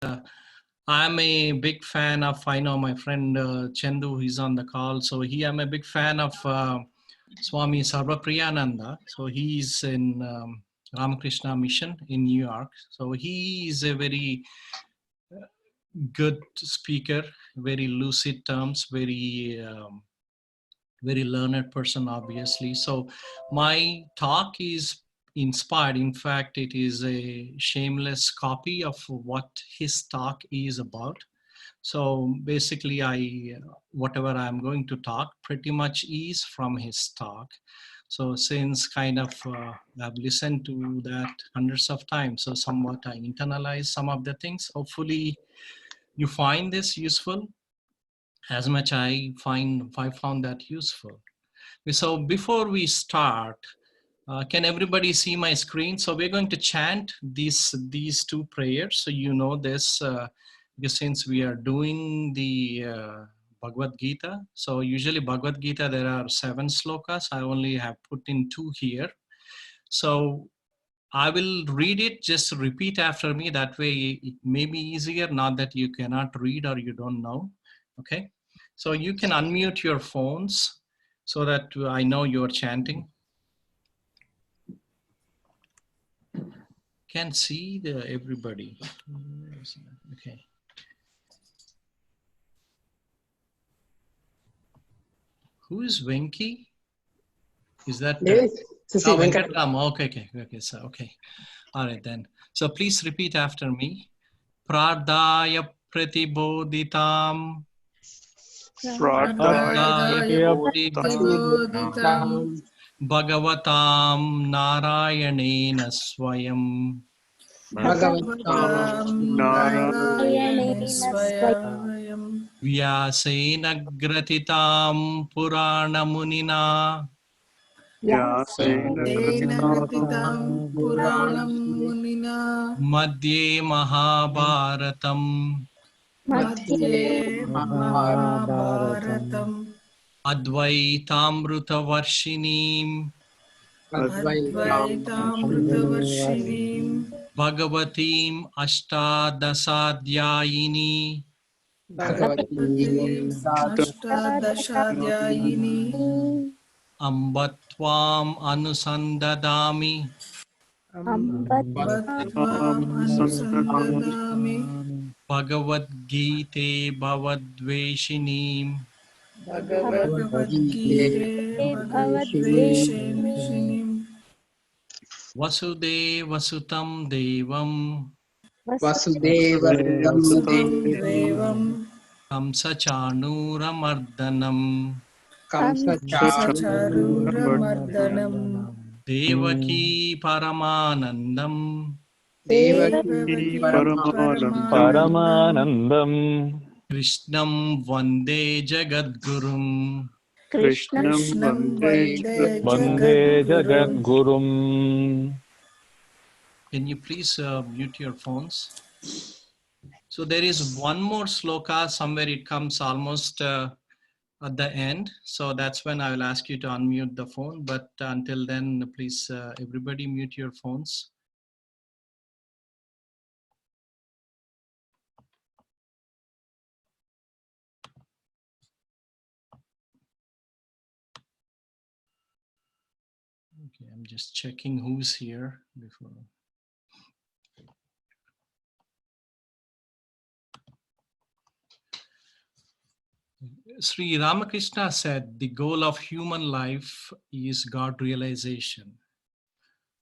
I'm a big fan of, I know my friend Chandu, he's on the call. So I'm a big fan of Swami Sarvapriyananda. So he's in Rama Krishna Mission in New York. So he is a very good speaker, very lucid terms, very learned person, obviously. So my talk is inspired. In fact, it is a shameless copy of what his talk is about. So basically, whatever I'm going to talk pretty much is from his talk. So since kind of I've listened to that hundreds of times, so somewhat I internalize some of the things. Hopefully you find this useful as much I found that useful. So before we start, can everybody see my screen? So we're going to chant these two prayers. So you know this, because since we are doing the Bhagavad Gita. So usually Bhagavad Gita, there are 7 slokas. I only have put in 2 here. So I will read it, just repeat after me. That way it may be easier, not that you cannot read or you don't know. Okay. So you can unmute your phones so that I know you're chanting. Can see everybody. Okay. Who is Venki? Is that Venkatam? Okay. So okay. All right then. So please repeat after me. Pradaya pratiboditam. Bhagavatam Narayanena Swayam. Vyasena gratitam Purana Munina. Madhye Mahabharatam. Advaitamruta Varshinim. Bhagavatim Ashtadasadhyayini. Ambatvam Anusandadami. Bhagavad Gita Bhavadveshinim. Vasudeva Sutam Devam. Kamsachanuramardanam. Devaki Paramanandam. Paramanandam. Krishnam Vande Jagadgurum. Vande Jagadgurum. Can you please mute your phones? So there is one more sloka somewhere. It comes almost at the end. So that's when I will ask you to unmute the phone. But until then, please everybody mute your phones. Okay, I'm just checking who's here before. Sri Ramakrishna said the goal of human life is God realization.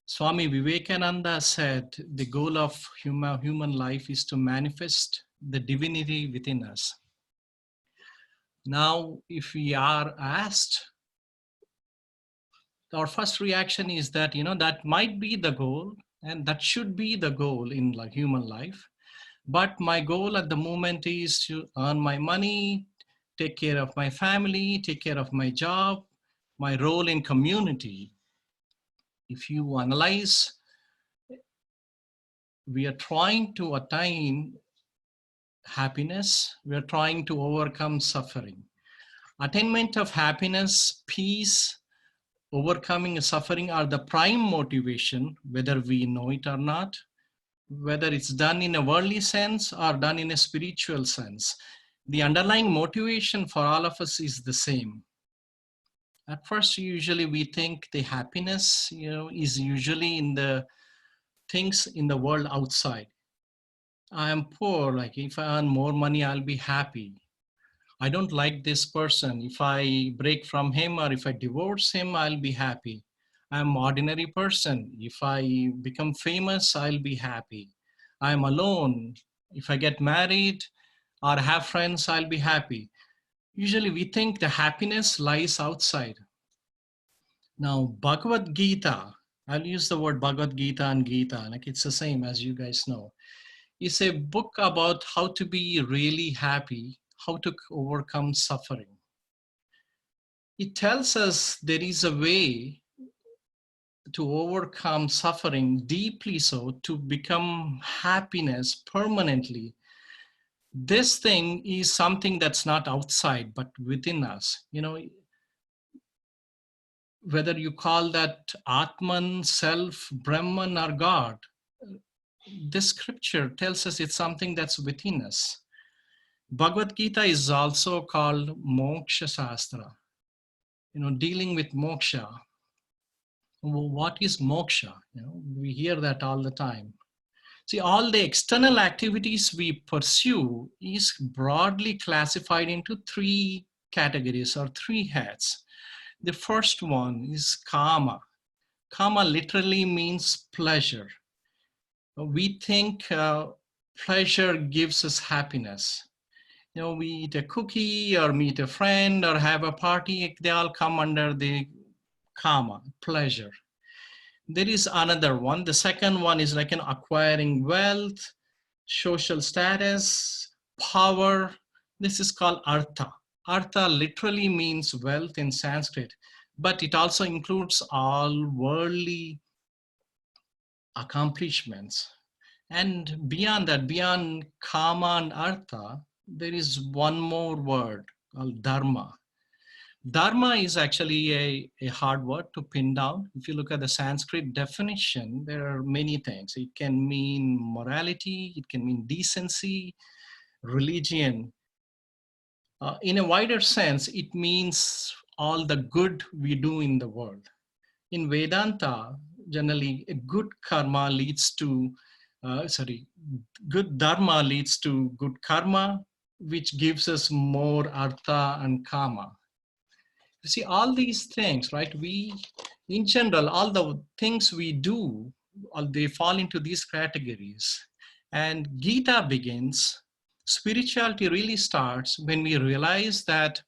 Swami Vivekananda said the goal of human life is to manifest the divinity within us. Now, if we are asked, our first reaction is that, that might be the goal and that should be the goal in human life. But my goal at the moment is to earn my money, take care of my family, take care of my job, my role in community. If you analyze, we are trying to attain happiness. We are trying to overcome suffering. Attainment of happiness, peace, overcoming suffering are the prime motivation, whether we know it or not. whether it's done in a worldly sense or done in a spiritual sense. The underlying motivation for all of us is the same. At first, usually we think the happiness, is usually in the things in the world outside. I am poor, like if I earn more money, I'll be happy. I don't like this person. If I break from him or if I divorce him, I'll be happy. I'm an ordinary person. If I become famous, I'll be happy. I'm alone. If I get married or have friends, I'll be happy. Usually we think the happiness lies outside. Now, Bhagavad Gita, I'll use the word Bhagavad Gita and Gita, like it's the same as you guys know. It's a book about how to be really happy, how to overcome suffering. It tells us there is a way to overcome suffering deeply, so to become happiness permanently. This thing is something that's not outside, but within us. Whether you call that Atman, self, Brahman, or God, this scripture tells us it's something that's within us. Bhagavad Gita is also called Moksha Shastra, dealing with moksha. What is moksha? We hear that all the time. See, all the external activities we pursue is broadly classified into three categories or three heads. The first one is kama. Kama literally means pleasure. We think pleasure gives us happiness. We eat a cookie or meet a friend or have a party, they all come under the kama, pleasure. There is another one. The second one is like acquiring wealth, social status, power. This is called artha. Artha literally means wealth in Sanskrit, but it also includes all worldly accomplishments. And beyond that, beyond kama and artha, there is one more word called dharma. Dharma is actually a hard word to pin down. If you look at the Sanskrit definition, there are many things. It can mean morality, it can mean decency, religion. In a wider sense, it means all the good we do in the world. In Vedanta, generally, a good karma leads to, good dharma leads to good karma, which gives us more artha and kama. You see, all these things, right? In general, all the things we do, they fall into these categories. And Gita begins, spirituality really starts when we realize that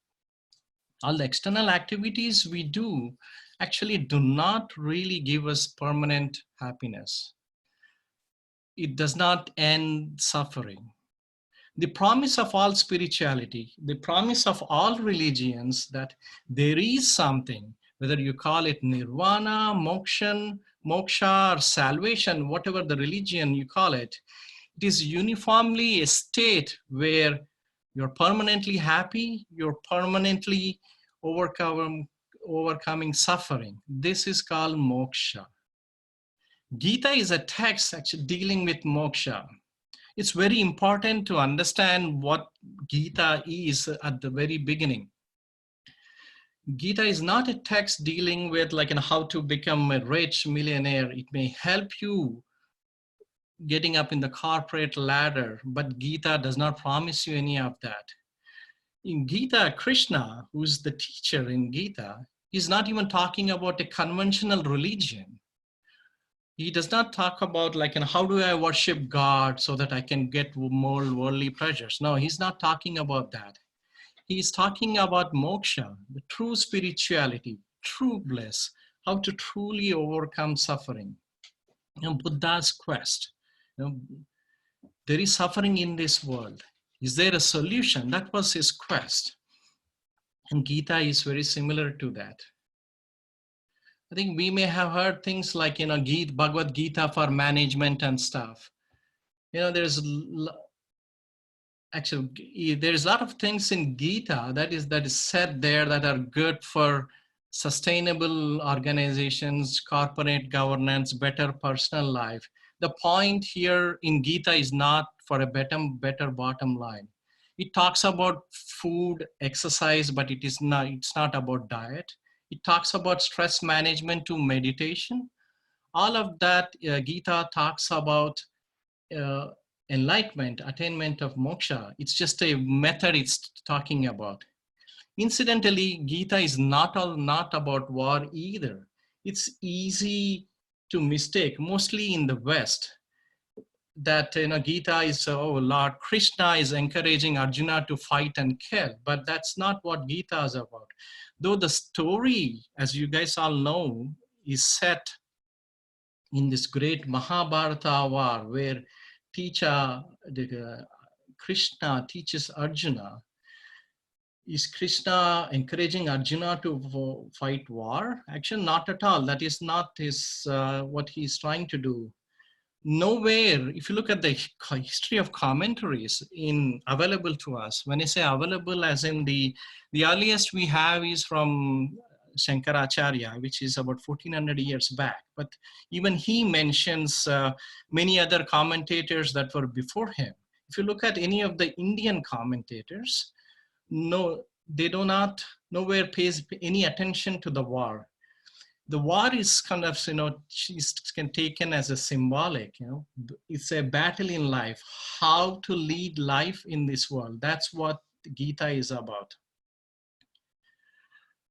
all the external activities we do actually do not really give us permanent happiness. It does not end suffering. The promise of all spirituality, the promise of all religions, that there is something, whether you call it nirvana, moksha, or salvation, whatever the religion you call it, it is uniformly a state where you're permanently happy, you're permanently overcoming suffering. This is called moksha. Gita is a text actually dealing with moksha. It's very important to understand what Gita is at the very beginning. Gita is not a text dealing with how to become a rich millionaire. It may help you getting up in the corporate ladder, but Gita does not promise you any of that. In Gita, Krishna, who's the teacher in Gita, is not even talking about a conventional religion. He does not talk about how do I worship God so that I can get more worldly pleasures. No, he's not talking about that. He's talking about moksha, the true spirituality, true bliss, how to truly overcome suffering. Buddha's quest. There is suffering in this world. Is there a solution? That was his quest. And Gita is very similar to that. I think we may have heard things like, Bhagavad Gita for management and stuff. There's a lot of things in Gita that is said there that are good for sustainable organizations, corporate governance, better personal life. The point here in Gita is not for a better bottom line. It talks about food, exercise, but it's not about diet. It talks about stress management to meditation. All of that, Gita talks about uh, enlightenment, attainment of moksha. It's just a method it's talking about. Incidentally, Gita is not about war either. It's easy to mistake, mostly in the West, that Gita is, oh, Lord Krishna is encouraging Arjuna to fight and kill, but that's not what Gita is about. Though the story, as you guys all know, is set in this great Mahabharata war where Krishna teaches Arjuna. Is Krishna encouraging Arjuna to fight war? Actually, not at all. That is not what he's trying to do. Nowhere, if you look at the history of commentaries available to us, when I say available, as in the earliest we have is from Shankaracharya, which is about 1400 years back. But even he mentions many other commentators that were before him. If you look at any of the Indian commentators, no, they do not, nowhere pays any attention to the war. The war is kind of, taken as a symbolic, it's a battle in life, how to lead life in this world. That's what Gita is about.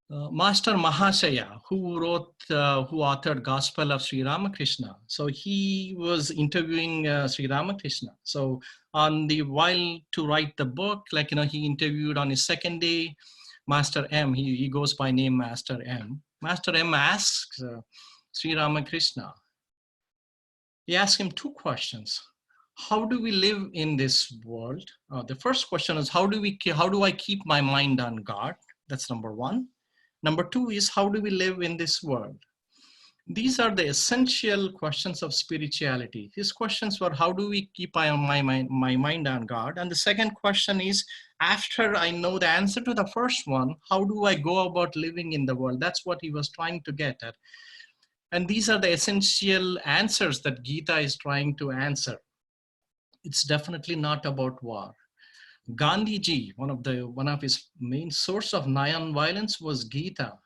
Master Mahashaya, who authored Gospel of Sri Rama Krishna. So he was interviewing Sri Rama Krishna. So while to write the book, he interviewed on his second day, Master M, he goes by name Master M. Master M asks Sri Ramakrishna, he asks him two questions. How do we live in this world? The first question is, how do I keep my mind on God? That's number one. Number two is, how do we live in this world? These are the essential questions of spirituality. His questions were, how do we keep my mind on God? And the second question is, after I know the answer to the first one, how do I go about living in the world? That's what he was trying to get at. And these are the essential answers that Gita is trying to answer. It's definitely not about war. Gandhiji, one of his main source of non-violence was Gita.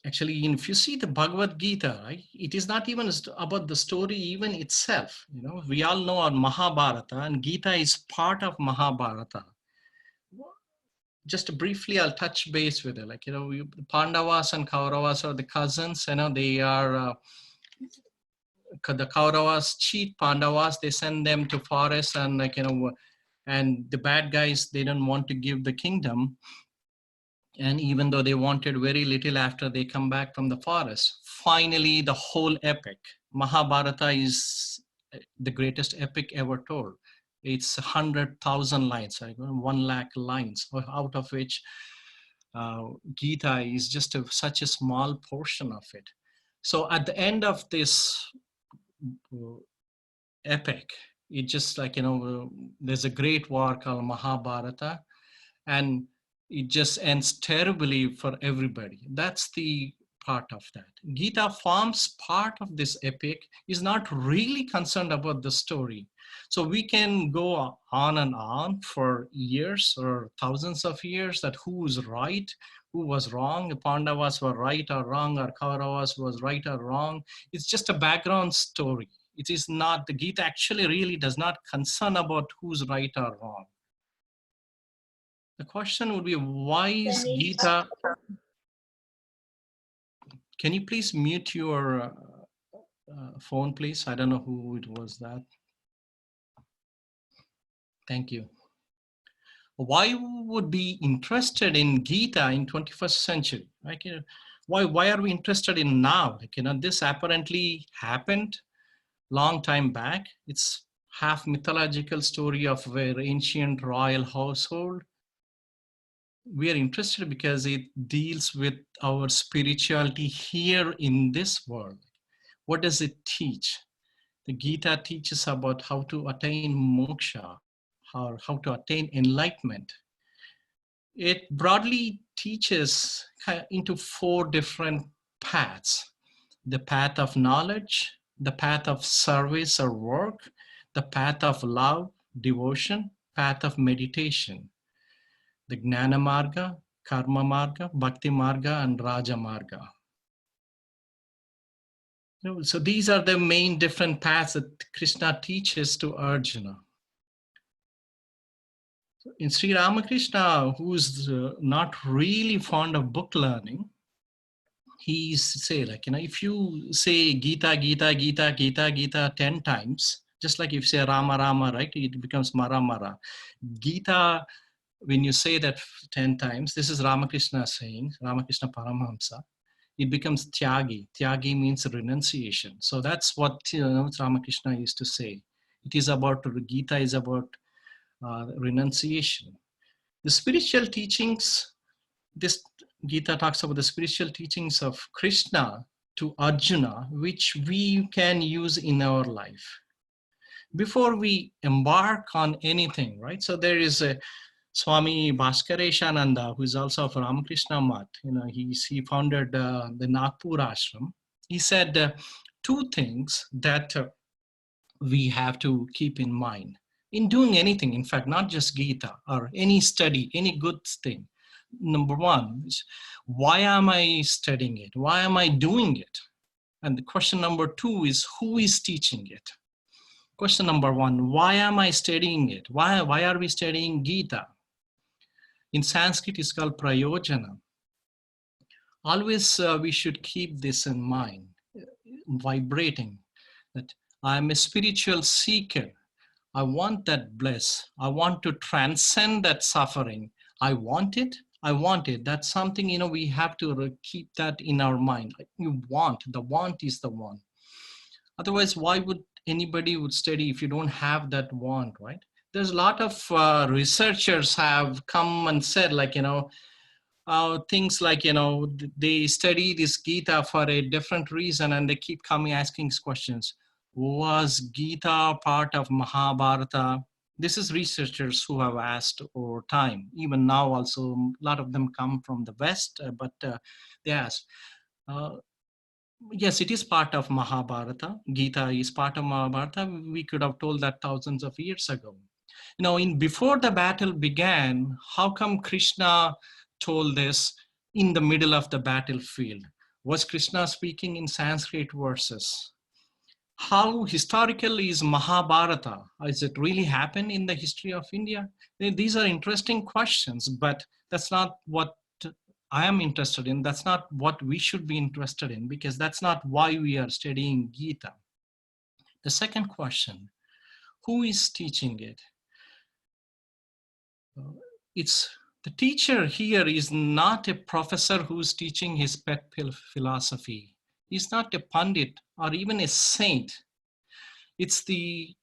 Actually, if you see the Bhagavad Gita, right, it is not even about the story even itself. We all know our Mahabharata, and Gita is part of Mahabharata. Just briefly, I'll touch base with it. Pandavas and Kauravas are the cousins. They are the Kauravas cheat Pandavas. They send them to forest, and and the bad guys, they don't want to give the kingdom. And even though they wanted very little after they come back from the forest, finally the whole epic, Mahabharata, is the greatest epic ever told. It's 100,000 lines, 1 lakh lines, out of which Gita is just such a small portion of it. So at the end of this epic, it just there's a great war called Mahabharata, and it just ends terribly for everybody. That's the part of that. Gita forms part of this epic, is not really concerned about the story. So we can go on and on for years or thousands of years that who is right, who was wrong, the Pandavas were right or wrong, or Kauravas was right or wrong. It's just a background story. It is not, the Gita actually really does not concern about who's right or wrong. The question would be, why is Gita? Can you please mute your phone, please? I don't know who it was that. Thank you. Why would be interested in Gita in 21st century? Why are we interested in now? This apparently happened long time back. It's half mythological story of an ancient royal household. We are interested because it deals with our spirituality here in this world. What does it teach? The Gita teaches about how to attain moksha, how to attain enlightenment. It broadly teaches into 4 different paths. the path of knowledge, the path of service or work, the path of love, devotion, path of meditation, the Gnana Marga, Karma Marga, Bhakti Marga, and Raja Marga. So these are the main different paths that Krishna teaches to Arjuna. In Sri Ramakrishna, who's not really fond of book learning, he say like, if you say Gita, Gita, Gita, Gita, Gita 10 times, just like if you say Rama, Rama, right? It becomes Mara, Mara. Gita, when you say that 10 times, this is Ramakrishna saying, Ramakrishna Paramahamsa, it becomes Tyagi. Tyagi means renunciation. So that's what Ramakrishna used to say. It is about, Gita is about renunciation. The spiritual teachings, this Gita talks about the spiritual teachings of Krishna to Arjuna, which we can use in our life before we embark on anything, right? So there is a Swami Bhaskareshananda, who is also of Ramakrishna Math. He founded the Nagpur ashram. He said two things that we have to keep in mind in doing anything. In fact, not just Gita or any study, any good thing. Number one is, why am I studying it? Why am I doing it? And the question number two is, who is teaching it? Question number one, why am I studying it? Why are we studying Gita? In Sanskrit, it's called prayojana. Always we should keep this in mind, vibrating, that I'm a spiritual seeker. I want that bliss. I want to transcend that suffering. I want it. I want it. That's something, we have to keep that in our mind. You want, the want is the one. Otherwise, why would anybody would study if you don't have that want, right? There's a lot of researchers have come and said, like, things like, they study this Gita for a different reason, and they keep coming asking questions. Was Gita part of Mahabharata? This is researchers who have asked over time. Even now also, a lot of them come from the West, but they ask. Yes, it is part of Mahabharata. Gita is part of Mahabharata. We could have told that thousands of years ago. Before the battle began, how come Krishna told this in the middle of the battlefield? Was Krishna speaking in Sanskrit verses? How historical is Mahabharata? Has it really happened in the history of India? These are interesting questions, but that's not what I am interested in. That's not what we should be interested in, because that's not why we are studying Gita. The second question, who is teaching it? It's the teacher here is not a professor who's teaching his pet philosophy. He's not a pandit or even a saint. It's the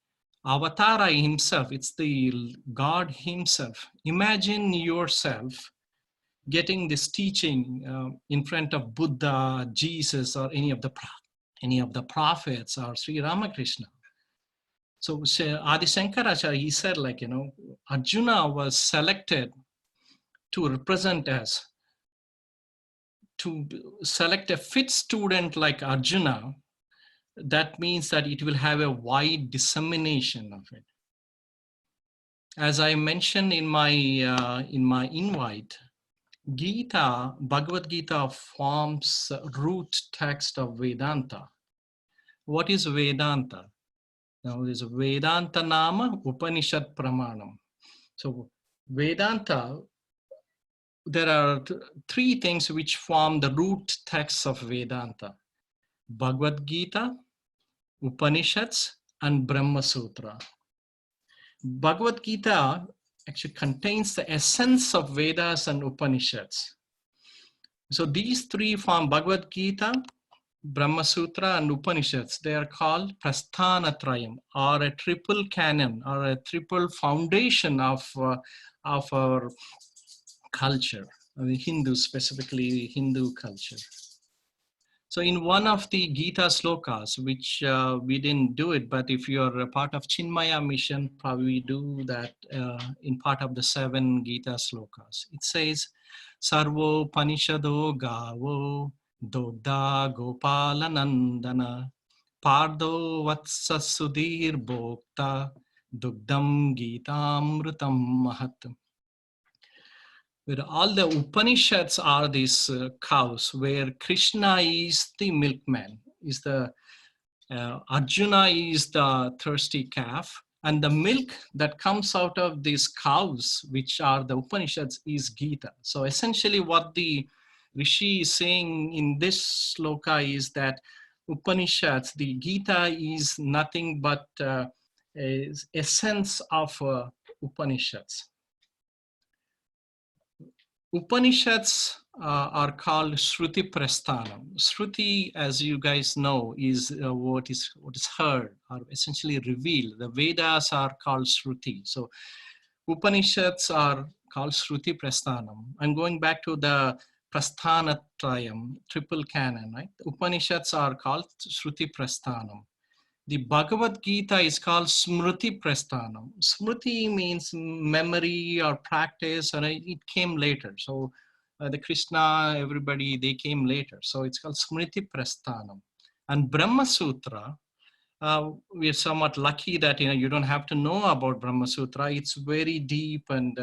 Avatara himself. It's the God himself. Imagine yourself getting this teaching in front of Buddha, Jesus, or any of the prophets, or Sri Ramakrishna. So Adi Shankaracharya, he said, like, Arjuna was selected to represent us. To select a fit student like Arjuna, that means that it will have a wide dissemination of it. As I mentioned in my invite, Gita, Bhagavad Gita forms root text of Vedanta. What is Vedanta? Now there's Vedanta Nama Upanishad Pramanam. So Vedanta, there are three things which form the root texts of Vedanta: Bhagavad Gita, Upanishads, and Brahma Sutra. Bhagavad Gita actually contains the essence of Vedas and Upanishads. So these three form Bhagavad Gita, Brahma Sutra, and Upanishads. They are called Prasthanatrayam, or a triple canon, or a triple foundation of our culture, the Hindu, specifically Hindu culture. So in one of the Gita slokas, which we didn't do it, but if you're a part of Chinmaya Mission, probably do that in part of the 7 Gita slokas. It says, Sarvo Panishado Gavo Dogda Gopala Nandana Pardo Vatsa Sudhir Bhokta Dugdam Gitamrutam Mahat. Where all the Upanishads are these cows, where Krishna is the milkman, is the Arjuna is the thirsty calf, and the milk that comes out of these cows, which are the Upanishads, is Gita. So essentially what the Rishi is saying in this sloka is that Upanishads, the Gita is nothing but essence of Upanishads. Upanishads are called Shruti Prasthanam. Shruti, as you guys know, is what is heard or essentially revealed. The Vedas are called Shruti. So Upanishads are called Shruti Prasthanam. I'm going back to the Prasthanatrayam, triple canon, right? Upanishads are called Shruti Prasthanam. The Bhagavad Gita is called Smriti Prasthanam. Smriti means memory or practice, and it came later. So the Krishna, everybody, they came later. So it's called Smriti Prasthanam. And Brahma Sutra, we are somewhat lucky that you don't have to know about Brahma Sutra. It's very deep and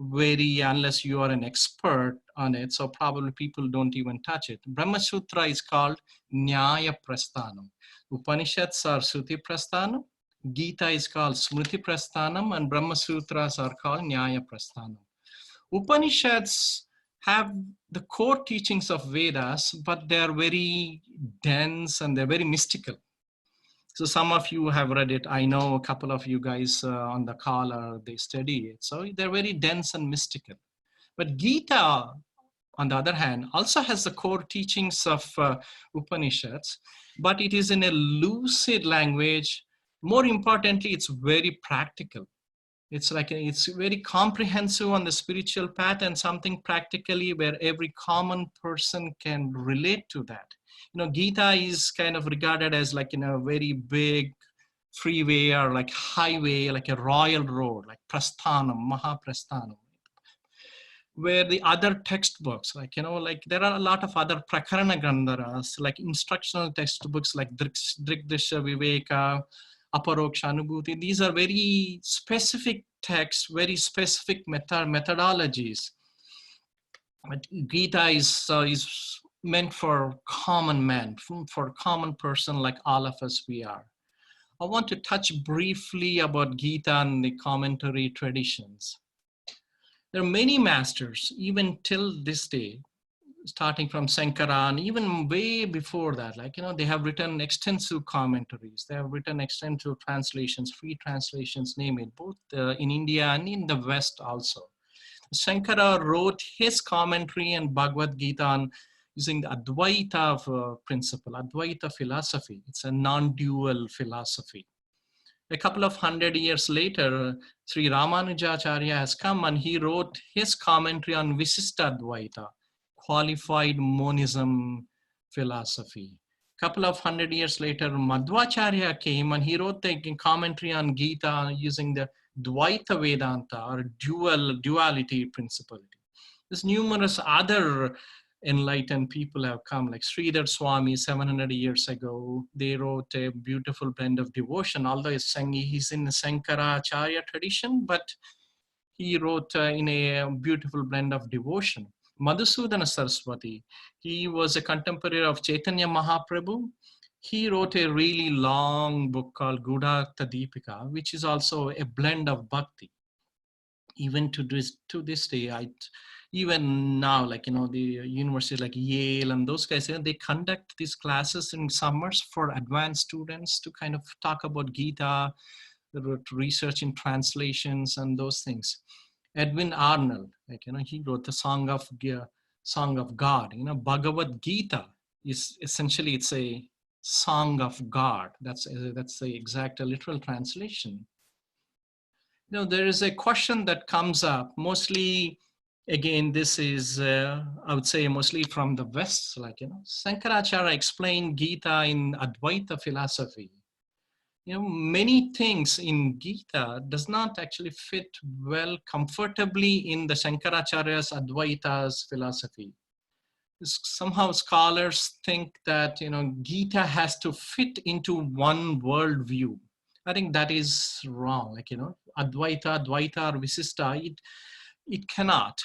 very, unless you are an expert on it. So probably people don't even touch it. Brahma Sutra is called Nyaya Prasthanam. Upanishads are Shruti Prasthanam, Gita is called Smriti Prasthanam, and Brahma Sutras are called Nyaya Prasthanam. Upanishads have the core teachings of Vedas, but they are very dense and they're very mystical. So some of you have read it. I know a couple of you guys on the call, they study it. So they're very dense and mystical. But Gita, on the other hand, also has the core teachings of Upanishads, but it is in a lucid language. More importantly, it's very practical. It's like it's very comprehensive on the spiritual path and something practically where every common person can relate to that. Gita is kind of regarded as like a very big freeway or like highway, like a royal road, like Prasthanam, Mahaprasthanam, where the other textbooks, like there are a lot of other prakarana grandaras, like instructional textbooks like Drigdisha Viveka, Aparoksha Anubhuti. These are very specific texts, very specific methodologies. But Gita is meant for common man, for common person like all of us we are. I want to touch briefly about Gita and the commentary traditions. There are many masters, even till this day, starting from Sankara and even way before that, they have written extensive commentaries. They have written extensive translations, free translations, name it, both in India and in the West also. Shankara wrote his commentary and Bhagavad Gita on using the Advaita principle, Advaita philosophy. It's a non-dual philosophy. A couple of 100 years later, Sri Ramanujacharya has come and he wrote his commentary on Visishta Advaita, qualified monism philosophy. A couple of 100 years later, Madhvacharya came and he wrote the commentary on Gita using the Dvaita Vedanta or duality principle. There's numerous other enlightened people have come, like Sridhar Swami 700 years ago. They wrote a beautiful blend of devotion, although he's in the Sankaracharya tradition, but he wrote in a beautiful blend of devotion. Madhusudana Saraswati, he was a contemporary of Chaitanya Mahaprabhu. He wrote a really long book called Gudakta Deepika, which is also a blend of bhakti. Even to this day, even now, the universities like Yale and those guys, they conduct these classes in summers for advanced students to kind of talk about Gita, research in translations and those things. Edwin Arnold, he wrote the Song of God. Bhagavad Gita is essentially, it's a song of God. That's the exact literal translation. There is a question that comes up mostly. Again, this is, I would say, mostly from the West. Sankaracharya explained Gita in Advaita philosophy. Many things in Gita does not actually fit well comfortably in the Shankaracharya's Advaita's philosophy. somehow scholars think that, Gita has to fit into one worldview. I think that is wrong. Like, Advaita, Dvaita, or Visista, it cannot.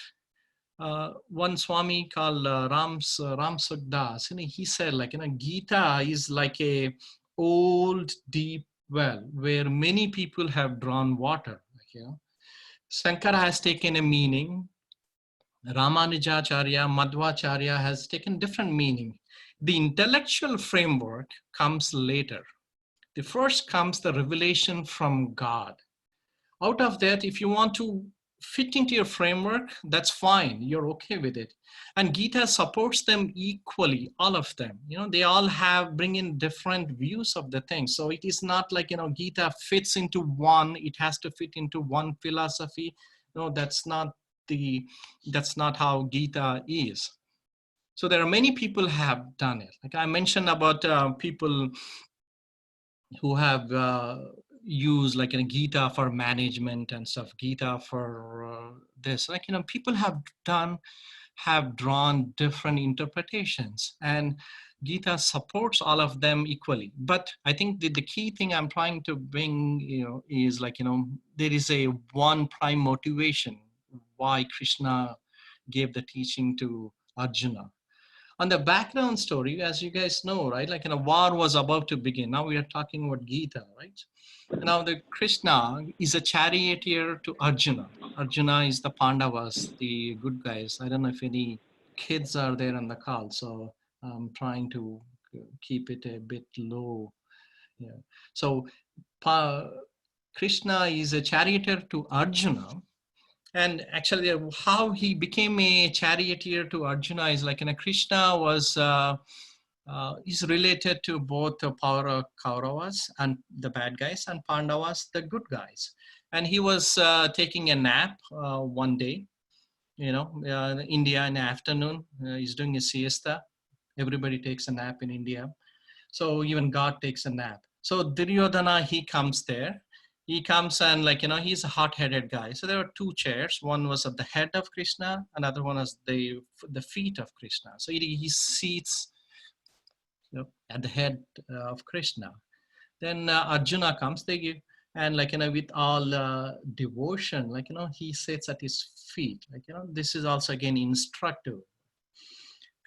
One Swami called Ram Sugdas, he said, like, Gita is like a old deep well where many people have drawn water. Like, Shankara has taken a meaning. Ramanujacharya, Madhvacharya has taken different meaning. The intellectual framework comes later. The first comes the revelation from God. Out of that, if you want to fit into your framework, that's fine. You're okay with it. And Gita supports them equally, all of them. They all bring in different views of the thing. So it is not like, Gita fits into one, it has to fit into one philosophy. No, that's not how Gita is. So there are many people have done it. Like I mentioned about people who have used like a Gita for management and stuff, Gita for this. Like, people have drawn different interpretations, and Gita supports all of them equally. But I think the key thing I'm trying to bring, is like, there is a one prime motivation why Krishna gave the teaching to Arjuna. On the background story, as you guys know, right, like, a war was about to begin. Now we are talking about Gita, right? Now the Krishna is a charioteer to Arjuna. Arjuna is the Pandavas, the good guys. I don't know if any kids are there on the call, so I'm trying to keep it a bit low. Yeah. So Krishna is a charioteer to Arjuna. And actually, how he became a charioteer to Arjuna is like, Krishna was is related to both the Kauravas and the bad guys, and Pandavas, the good guys. And he was taking a nap one day, India in the afternoon. He's doing a siesta. Everybody takes a nap in India. So even God takes a nap. So Duryodhana, he comes there. He comes and he's a hot-headed guy. So there were two chairs. One was at the head of Krishna, another one was the feet of Krishna. So he seats at the head of Krishna. Then Arjuna comes, and with all devotion, he sits at his feet. This is also again instructive.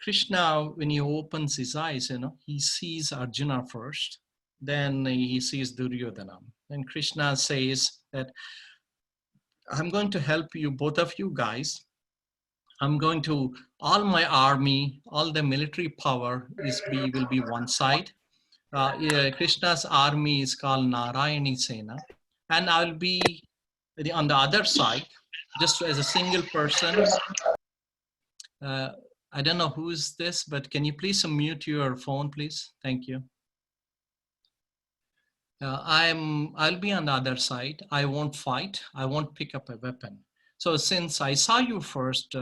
Krishna, when he opens his eyes, he sees Arjuna first, then he sees Duryodhana. And Krishna says that I'm going to help you, both of you guys. I'm going to, all my army, all the military power will be one side. Krishna's army is called Narayani Sena. And I'll be on the other side, just as a single person. I don't know who is this, but can you please unmute your phone, please? Thank you. I'll be on the other side. I won't fight. I won't pick up a weapon. So since I saw you first,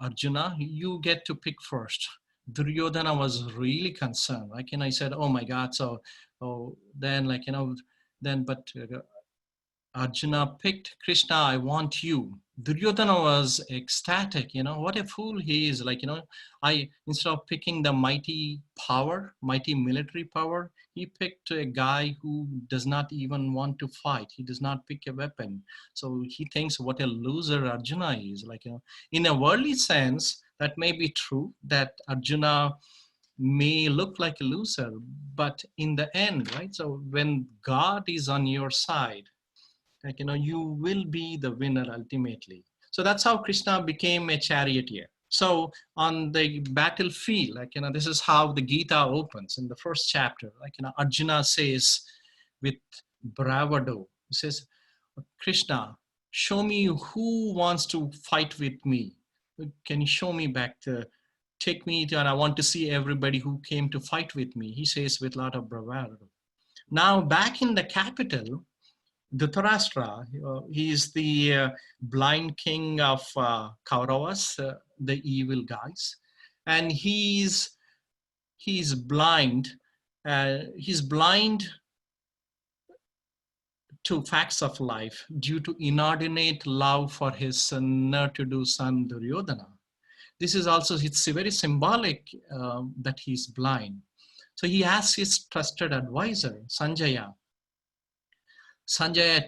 Arjuna, you get to pick first. Duryodhana was really concerned. I said, oh my God. So, but Arjuna picked Krishna, I want you. Duryodhana was ecstatic, what a fool he is. Instead of picking the mighty military power, he picked a guy who does not even want to fight. He does not pick a weapon. So he thinks what a loser Arjuna is. In a worldly sense, that may be true, that Arjuna may look like a loser, but in the end, right? So when God is on your side, you will be the winner ultimately. So that's how Krishna became a charioteer. So on the battlefield, this is how the Gita opens in the first chapter. Arjuna says with bravado, he says, Krishna, show me who wants to fight with me. Can you show me back take me to, and I want to see everybody who came to fight with me. He says with a lot of bravado. Now back in the capital, Dhritarashtra, he is the blind king of Kauravas, the evil guys, and he's blind. He's blind to facts of life due to inordinate love for his nerve-to-do son Duryodhana. This is also, it's very symbolic that he's blind. So he asks his trusted advisor, Sanjaya,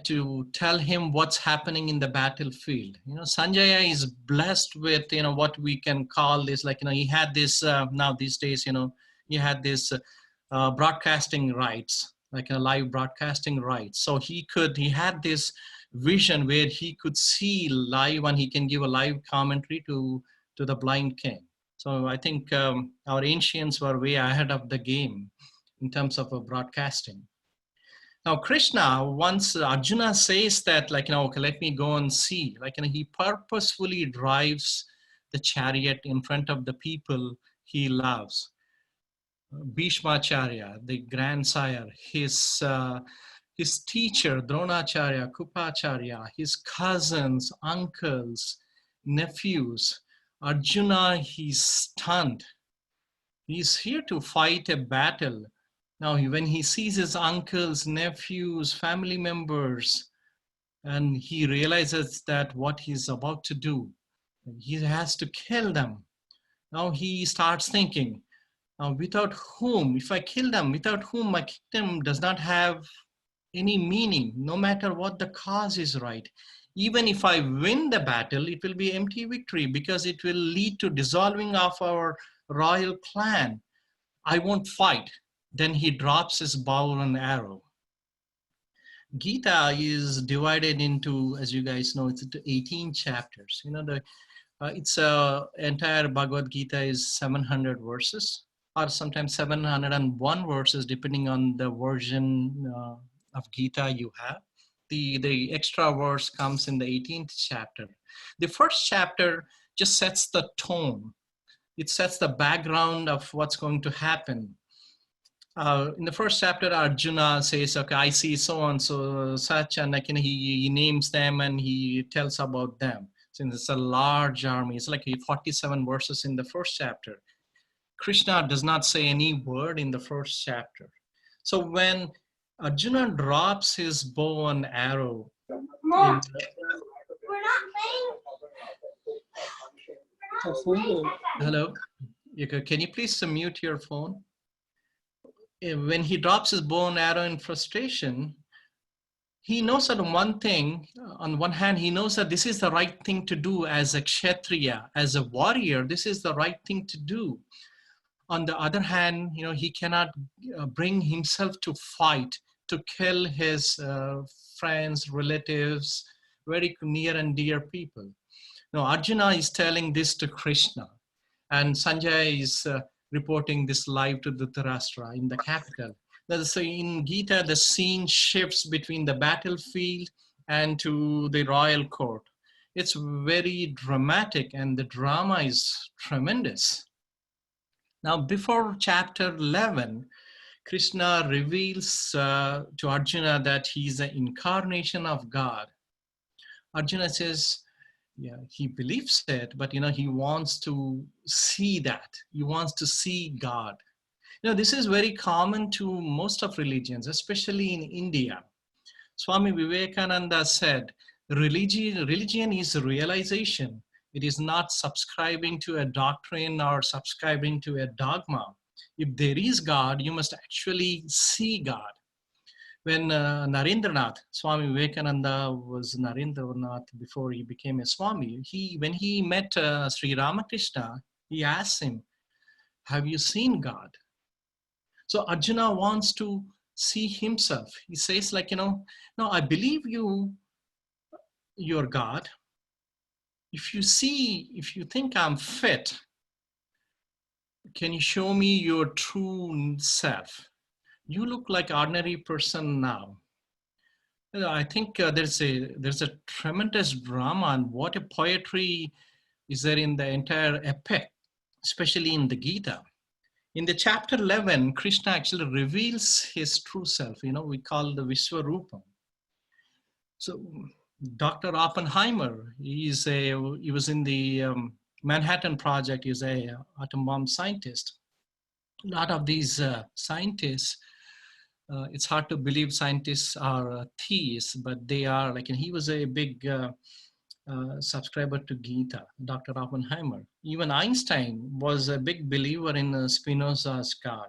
to tell him what's happening in the battlefield. Sanjaya is blessed with, what we can call this, like, he had this, now these days, he had this broadcasting rights, like a live broadcasting rights. So he had this vision where he could see live and he can give a live commentary to the blind king. So I think our ancients were way ahead of the game in terms of broadcasting. Now, Krishna, once Arjuna says that, like, okay, let me go and see, like, he purposefully drives the chariot in front of the people he loves. Bhishmacharya, the grandsire, his teacher, Dronacharya, Kupacharya, his cousins, uncles, nephews. Arjuna, he's stunned. He's here to fight a battle. Now, when he sees his uncles, nephews, family members, and he realizes that what he's about to do, he has to kill them. Now he starts thinking, without whom, if I kill them, without whom my kingdom does not have any meaning, no matter what the cause is right. Even if I win the battle, it will be empty victory because it will lead to dissolving of our royal clan. I won't fight. Then he drops his bow and arrow. Gita is divided into, as you guys know, it's into 18 chapters. It's entire Bhagavad Gita is 700 verses, or sometimes 701 verses, depending on the version of Gita you have. The extra verse comes in the 18th chapter. The first chapter just sets the tone. It sets the background of what's going to happen. In the first chapter, Arjuna says, okay, I see so and so such, and he names them and he tells about them. Since it's a large army, it's like 47 verses in the first chapter. Krishna does not say any word in the first chapter. So when Arjuna drops his bow and arrow, We're not playing. Hello, can you please mute your phone? When he drops his bow and arrow in frustration, he knows that one thing, on one hand, he knows that this is the right thing to do as a kshatriya, as a warrior, this is the right thing to do. On the other hand, he cannot bring himself to fight, to kill his friends, relatives, very near and dear people. Now, Arjuna is telling this to Krishna, and Sanjay is reporting this live to Dhritarashtra in the capital. So in Gita, the scene shifts between the battlefield and to the royal court. It's very dramatic and the drama is tremendous. Now, before chapter 11, Krishna reveals to Arjuna that he's an incarnation of God. Arjuna says, yeah, he believes it, but he wants to see that. He wants to see God. This is very common to most of religions, especially in India. Swami Vivekananda said, religion is realization. It is not subscribing to a doctrine or subscribing to a dogma. If there is God, you must actually see God. When Narendranath, Swami Vivekananda was Narendranath before he became a Swami, when he met Sri Rama Krishna, he asked him, have you seen God? So Arjuna wants to see himself. He says no, I believe you're God. If you think I'm fit, can you show me your true self? You look like ordinary person now. I think there's a tremendous drama and what a poetry is there in the entire epic, especially in the Gita. In the chapter 11, Krishna actually reveals his true self. We call the Vishwarupam. So Dr. Oppenheimer, he was in the Manhattan Project. He's a atom bomb scientist. A lot of these scientists, it's hard to believe scientists are theists, but they are. He was a big subscriber to Gita, Dr. Oppenheimer. Even Einstein was a big believer in Spinoza's God.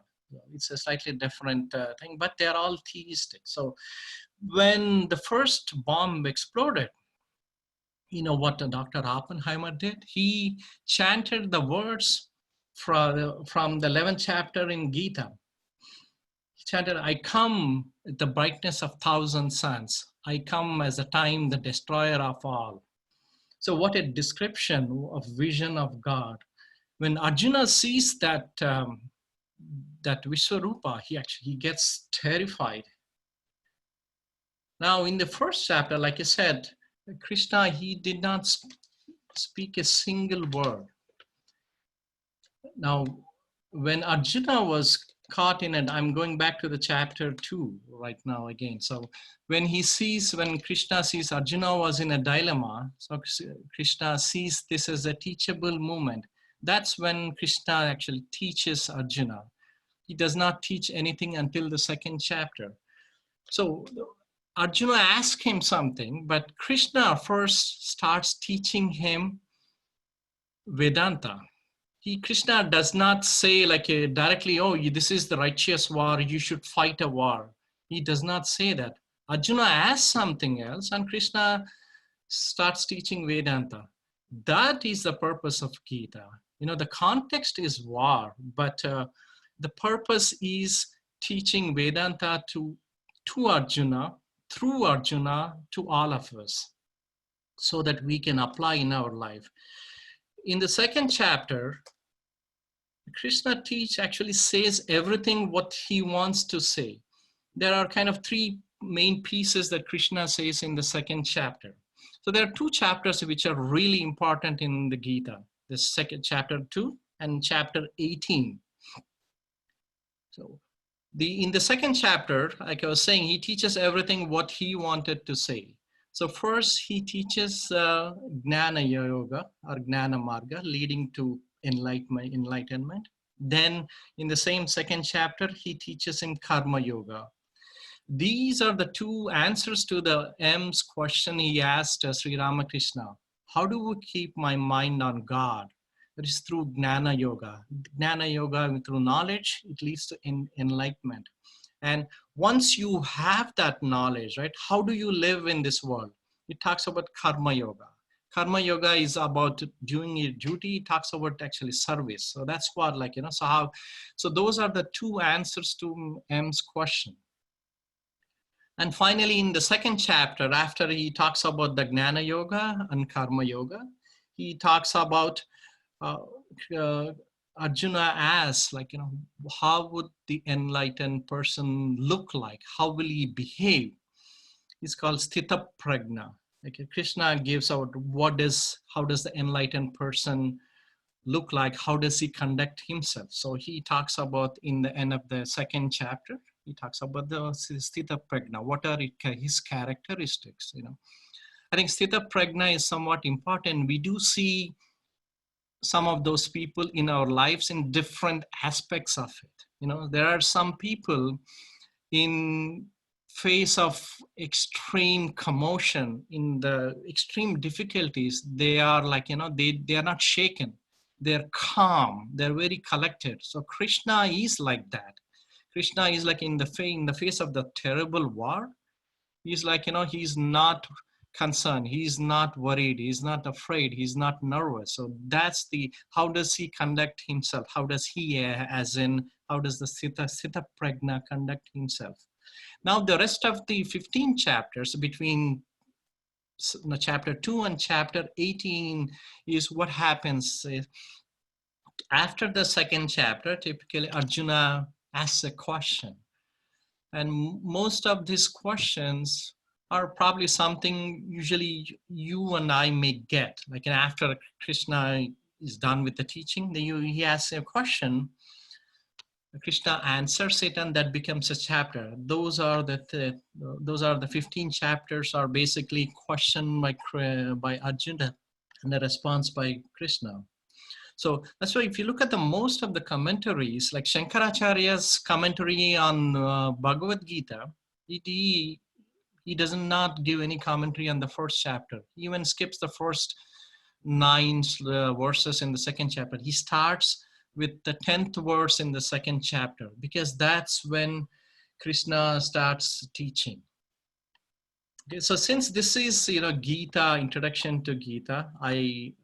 It's a slightly different thing, but they're all theistic. So when the first bomb exploded, you know what Dr. Oppenheimer did? He chanted the words from the 11th chapter in Gita. He chanted, I come at the brightness of thousand suns. I come as a time, the destroyer of all. So what a description of vision of God. When Arjuna sees that, that Vishwarupa, he gets terrified. Now in the first chapter, like I said, Krishna, he did not speak a single word. Now, when Arjuna was caught in it, I'm going back to the chapter 2 right now again. So when Krishna sees Arjuna was in a dilemma, so Krishna sees this as a teachable moment. That's when Krishna actually teaches Arjuna. He does not teach anything until the second chapter. So Arjuna asks him something, but Krishna first starts teaching him Vedanta. Krishna does not say like directly, oh, this is the righteous war, you should fight a war. He does not say that. Arjuna asks something else and Krishna starts teaching Vedanta. That is the purpose of Gita. You know, the context is war, but the purpose is teaching Vedanta to Arjuna, through Arjuna, to all of us, so that we can apply in our life. In the second chapter, Krishna actually says everything what he wants to say. There are kind of three main pieces that Krishna says in the second chapter. So there are two chapters which are really important in the Gita. The second chapter 2 and chapter 18. So in the second chapter, like I was saying, he teaches everything what he wanted to say. So first he teaches Jnana Yoga or Jnana Marga, leading to enlightenment. Then in the same second chapter, he teaches him Karma Yoga. These are the two answers to the M's question he asked Sri Rama Krishna. How do we keep my mind on God? That is through Jnana Yoga. Jnana Yoga, through knowledge, it leads to enlightenment. And once you have that knowledge, right, how do you live in this world? It talks about Karma Yoga. Karma Yoga is about doing your duty. It talks about actually service. So that's what, like, you know, so those are the two answers to M's question. And finally, in the second chapter, after he talks about the Jnana Yoga and Karma Yoga, he talks about Arjuna asks, like, you know, how would the enlightened person look like? How will he behave? It's called Sthita Prajna. Like Krishna gives out how does the enlightened person look like? How does he conduct himself? So he talks about in the end of the second chapter, he talks about the Sthita Prajna. What are his characteristics? You know, I think Sthita Prajna is somewhat important. We do see some of those people in our lives in different aspects of it. You know, there are some people in face of extreme commotion, in the extreme difficulties, they are like, you know, they are not shaken. They're calm. They're very collected. So Krishna is like that. Krishna is like in the face of the terrible war. He's like, you know, he's not concerned, he's not worried, he's not afraid, he's not nervous. So that's how does he conduct himself? How does he, how does the Sthita Prajna conduct himself? Now the rest of the 15 chapters between chapter 2 and chapter 18 is what happens after the second chapter. Typically Arjuna asks a question, and most of these questions are probably something usually you and I may get. Like after Krishna is done with the teaching, he asks a question, Krishna answers it, and that becomes a chapter. Those are the 15 chapters are basically questioned by Arjuna and the response by Krishna. So that's why if you look at the most of the commentaries, like Shankaracharya's commentary on Bhagavad Gita, he He does not give any commentary on the first chapter. He even skips the first 9 verses in the second chapter. He starts with the 10th verse in the second chapter, because that's when Krishna starts teaching. Okay, so since this is, Gita, introduction to Gita, I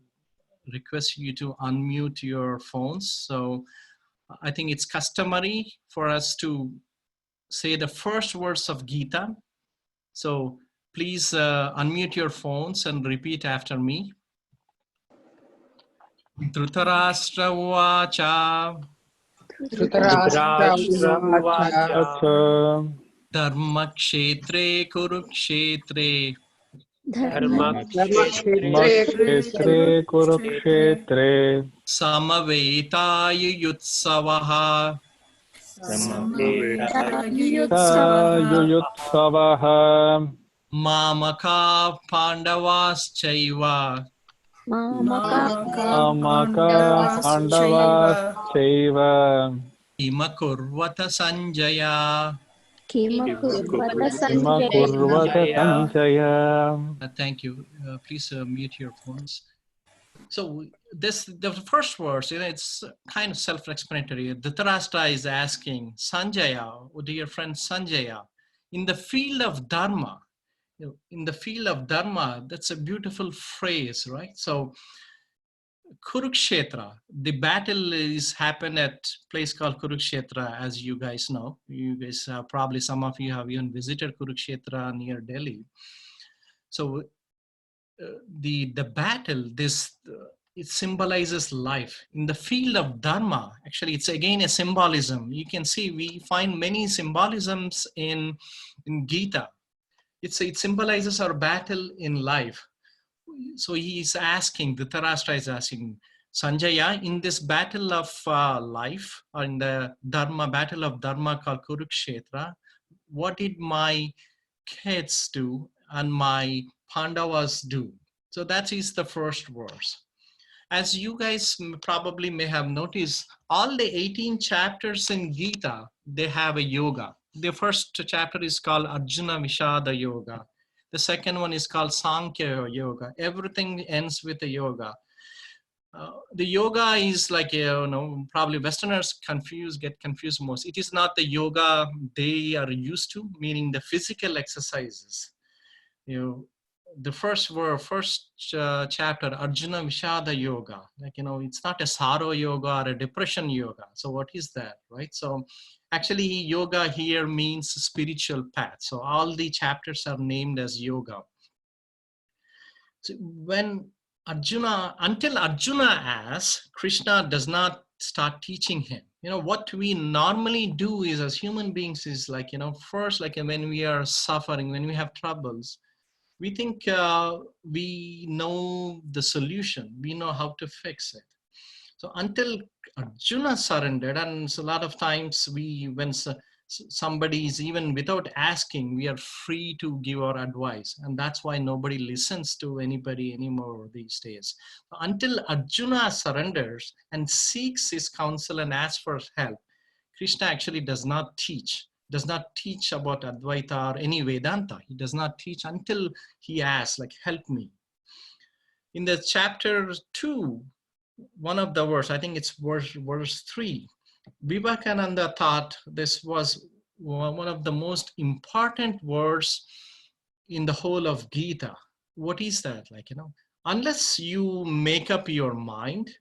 request you to unmute your phones. So I think it's customary for us to say the first words of Gita. So please unmute your phones and repeat after me. Dhritarashtra Uvacha Dhritarashtra Uvacha Dharmakshetre Kurukshetre Dharmakshetre Kurukshetre Samavetaayuyutsavaha Yuyutsavaha Mamaka Pandavaschaiva Amaka Pandavaschaiva Imakurvata Sanjaya. Kurvata Sanjaya. Thank you. Please mute your phones. So the first verse, it's kind of self-explanatory. Dhritarashtra is asking Sanjaya, oh dear friend Sanjaya, in the field of Dharma, in the field of Dharma, that's a beautiful phrase, right? So Kurukshetra, the battle is happened at a place called Kurukshetra, as you guys know. You guys probably, some of you have even visited Kurukshetra near Delhi. So the battle, it symbolizes life. In the field of Dharma, actually, it's again a symbolism. You can see we find many symbolisms in Gita. It symbolizes our battle in life. So he's asking, Dhritarashtra is asking, Sanjaya, in this battle of life, or in the Dharma, battle of Dharma called Kurukshetra, what did my kids do and my Pandavas do? So that is the first verse. As you guys probably may have noticed, all the 18 chapters in Gita, they have a yoga. The first chapter is called Arjuna Vishada Yoga. The second one is called Sankhya Yoga. Everything ends with a yoga. The yoga is like, probably Westerners get confused most. It is not the yoga they are used to, meaning the physical exercises. The first chapter, Arjuna Vishada Yoga, it's not a sorrow yoga or a depression yoga. So what is that, right? So actually yoga here means spiritual path. So all the chapters are named as yoga. So until Arjuna asks, Krishna does not start teaching him. What we normally do is, as human beings, is first, when we are suffering, when we have troubles, we think we know the solution, we know how to fix it. So until Arjuna surrendered, and so a lot of times when somebody is, even without asking, we are free to give our advice, and that's why nobody listens to anybody anymore these days. Until Arjuna surrenders and seeks his counsel and asks for help, Krishna actually does not teach about Advaita or any Vedanta. He does not teach until he asks, help me. In the chapter 2, one of the verse, I think it's verse 3, Vivekananda thought this was one of the most important words in the whole of Gita. What is that? Unless you make up your mind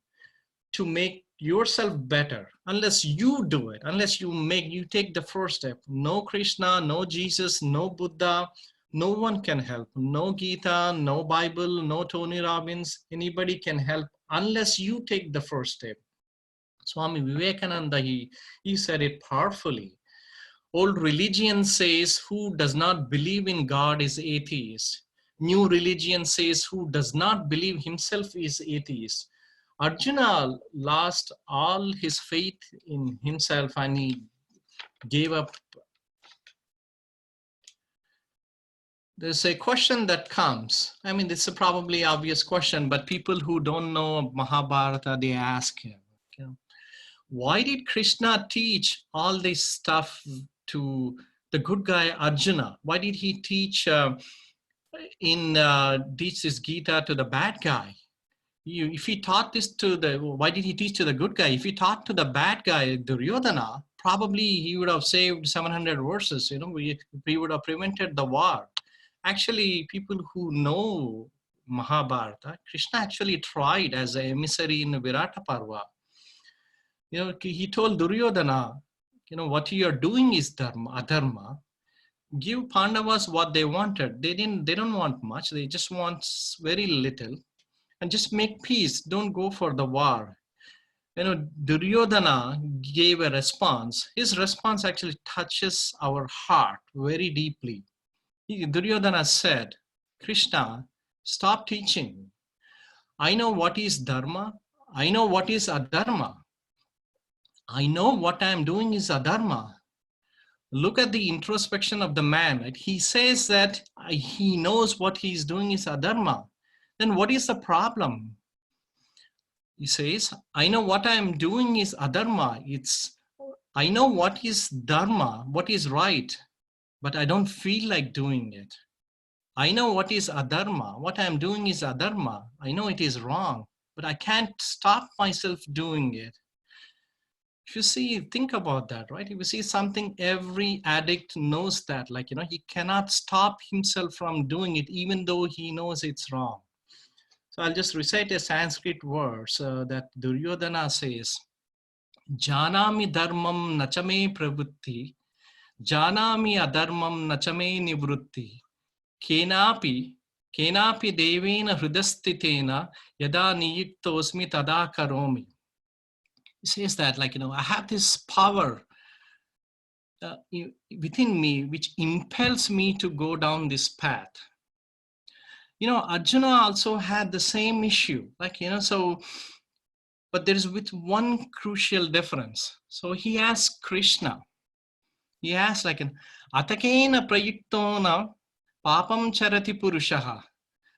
to make yourself better, unless you do it, unless you take the first step, no Krishna, no Jesus, no Buddha, no one can help. No Gita, no Bible, no Tony Robbins, anybody can help unless you take the first step. Swami Vivekananda, he said it powerfully. Old religion says who does not believe in God is atheist. New religion says who does not believe himself is atheist. Arjuna lost all his faith in himself and he gave up. There's a question that comes. It's a probably obvious question, but people who don't know Mahabharata, they ask him, why did Krishna teach all this stuff to the good guy Arjuna, why did he teach teach this Gita to the bad guy? If he taught this to why did he teach to the good guy? If he taught to the bad guy, Duryodhana, probably he would have saved 700 verses. We would have prevented the war. Actually, people who know Mahabharata, Krishna actually tried as an emissary in Virata Parva. He told Duryodhana, what you are doing is adharma. Give Pandavas what they wanted. They don't want much. They just want very little. And just make peace. Don't go for the war. Duryodhana gave a response. His response actually touches our heart very deeply. Duryodhana said, Krishna, stop teaching. I know what is dharma. I know what is adharma. I know what I am doing is adharma. Look at the introspection of the man. Right? He says that he knows what he's doing is adharma. Then what is the problem? He says, I know what I am doing is adharma. I know what is dharma, what is right, but I don't feel like doing it. I know what is adharma. What I am doing is adharma. I know it is wrong, but I can't stop myself doing it. If you see, think about that, right? If you see something, every addict knows that, he cannot stop himself from doing it, even though he knows it's wrong. So I'll just recite a Sanskrit verse that Duryodhana says, Janami dharmam nachame pravritti, janami adharmam nachame nivrutti, kenapi devena hridastitena yada niyiktosmi tada karomi. He says that, I have this power within me which impels me to go down this path. Arjuna also had the same issue, but there is with one crucial difference. So he asked Krishna, Atakena prayiktona papam charati purushaha.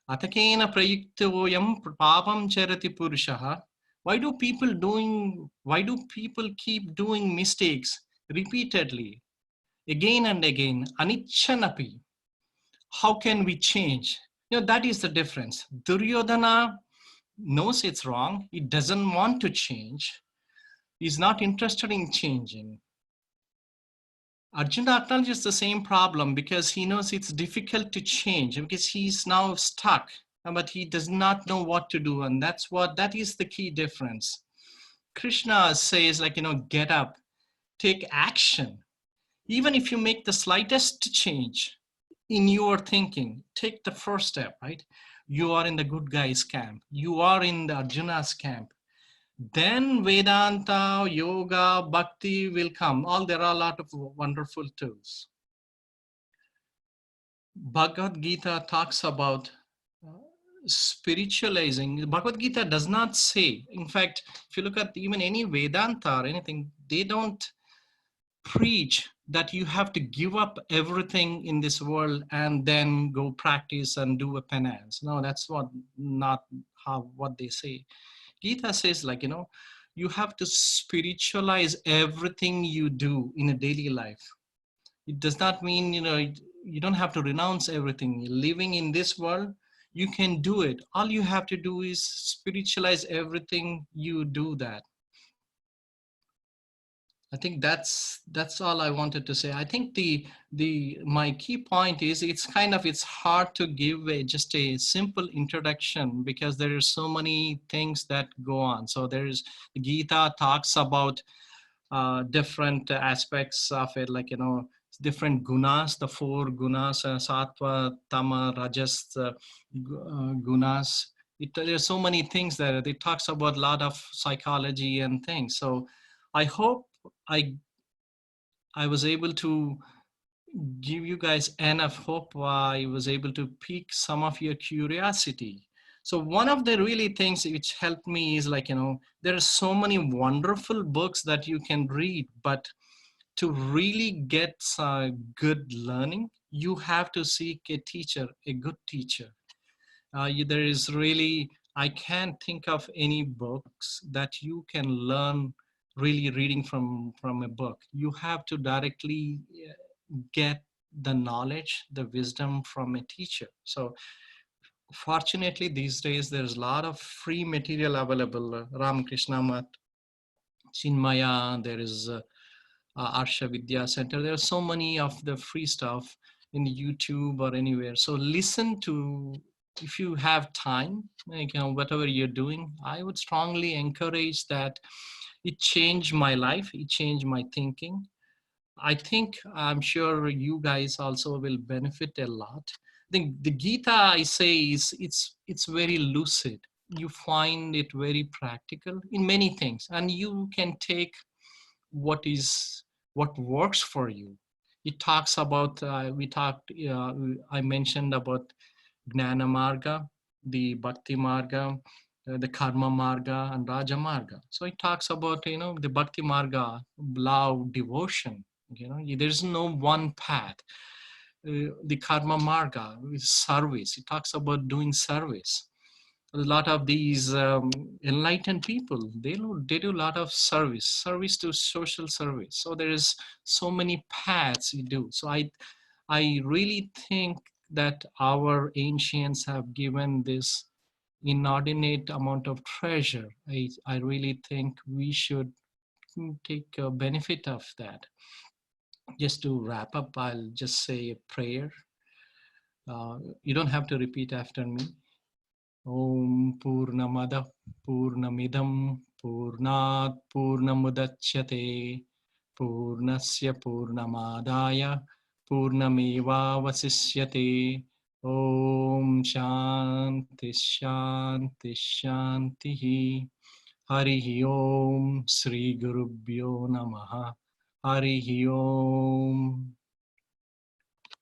Atakena prayiktoyam papam charati purushaha. Why do people keep doing mistakes repeatedly, again and again? Anichanapi. How can we change? That is the difference. Duryodhana knows it's wrong. He doesn't want to change. He's not interested in changing. Arjuna acknowledges the same problem because he knows it's difficult to change, because he's now stuck, but he does not know what to do. And that is the key difference. Krishna says, get up, take action. Even if you make the slightest change in your thinking, take the first step, right? You are in the good guy's camp. You are in the Arjuna's camp. Then Vedanta, yoga, bhakti will come. There are a lot of wonderful tools. Bhagavad Gita talks about spiritualizing. Bhagavad Gita does not say, in fact, if you look at even any Vedanta or anything, they don't preach that you have to give up everything in this world and then go practice and do a penance. No, that's not what they say. Gita says, you have to spiritualize everything you do in a daily life. It does not mean, you don't have to renounce everything. Living in this world, you can do it. All you have to do is spiritualize everything you do that. I think that's all I wanted to say. I think my key point is it's hard to give just a simple introduction because there are so many things that go on. So the Gita talks about different aspects of it, different gunas, the 4 gunas, sattva, tama, rajas, gunas. There's so many things there. It talks about a lot of psychology and things. So I hope I was able to give you guys enough hope. I was able to pique some of your curiosity. So one of the really things which helped me is there are so many wonderful books that you can read, but to really get good learning, you have to seek a teacher, a good teacher. There is really, I can't think of any books that you can learn really reading from a book. You have to directly get the knowledge, the wisdom from a teacher. So fortunately, these days, there's a lot of free material available. Rama Krishna Mat, Chinmaya, there is Arsha Vidya Center. There are so many of the free stuff in YouTube or anywhere. So listen to, if you have time, like, whatever you're doing, I would strongly encourage that. It changed my life. It changed my thinking. I'm sure you guys also will benefit a lot. I think the Gita, I say, is it's very lucid. You find it very practical in many things, and you can take what works for you. It talks about I mentioned about Gnana Marga, the Bhakti Marga, the Karma Marga, and Raja Marga. So it talks about, the Bhakti Marga, love, devotion. There's no one path. The Karma Marga is service. It talks about doing service. A lot of these enlightened people, they do a lot of service to social service. So there is so many paths you do. So I really think that our ancients have given this inordinate amount of treasure. I really think we should take benefit of that. Just to wrap up, I'll just say a prayer. You don't have to repeat after me. Om Purnamada Purnamidam Purnat Purnamudachyate Purnasya Purnamadaya Purnameva Vasisyate. Om Shanti Shanti Shanti. Harihi Om Sri Gurubhyo Namaha. Harihi Om.